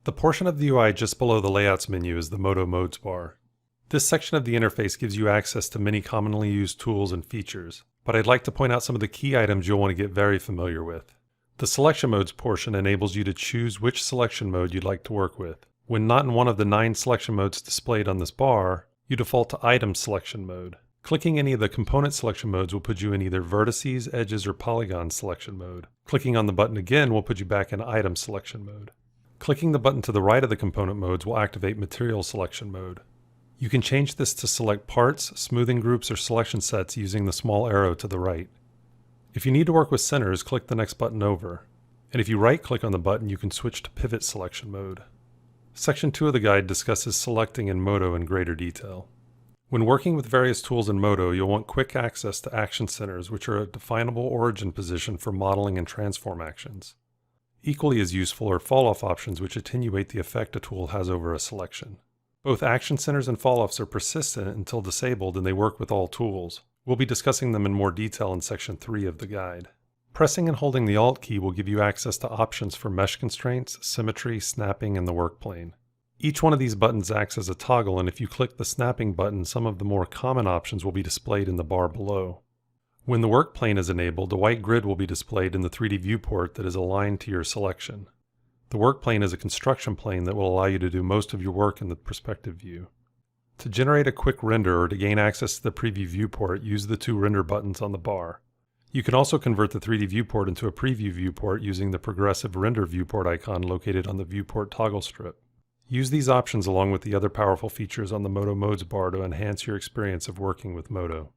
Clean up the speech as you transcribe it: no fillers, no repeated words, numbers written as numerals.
The portion of the UI just below the Layouts menu is the Modo Modes bar. This section of the interface gives you access to many commonly used tools and features, but I'd like to point out some of the key items you'll want to get very familiar with. The Selection Modes portion enables you to choose which selection mode you'd like to work with. When not in one of the 9 selection modes displayed on this bar, you default to Item Selection Mode. Clicking any of the component selection modes will put you in either Vertices, Edges, or Polygon selection mode. Clicking on the button again will put you back in Item Selection Mode. Clicking the button to the right of the component modes will activate Material Selection Mode. You can change this to select parts, smoothing groups, or selection sets using the small arrow to the right. If you need to work with centers, click the next button over. And if you right-click on the button, you can switch to Pivot Selection Mode. Section 2 of the guide discusses selecting in Modo in greater detail. When working with various tools in Modo, you'll want quick access to action centers, which are a definable origin position for modeling and transform actions. Equally as useful are fall-off options, which attenuate the effect a tool has over a selection. Both action centers and fall-offs are persistent until disabled, and they work with all tools. We'll be discussing them in more detail in Section 3 of the guide. Pressing and holding the Alt key will give you access to options for mesh constraints, symmetry, snapping, and the work plane. Each one of these buttons acts as a toggle, and if you click the snapping button, some of the more common options will be displayed in the bar below. When the work plane is enabled, a white grid will be displayed in the 3D viewport that is aligned to your selection. The work plane is a construction plane that will allow you to do most of your work in the perspective view. To generate a quick render or to gain access to the preview viewport, use the 2 render buttons on the bar. You can also convert the 3D viewport into a preview viewport using the progressive render viewport icon located on the viewport toggle strip. Use these options along with the other powerful features on the Modo Modes bar to enhance your experience of working with Modo.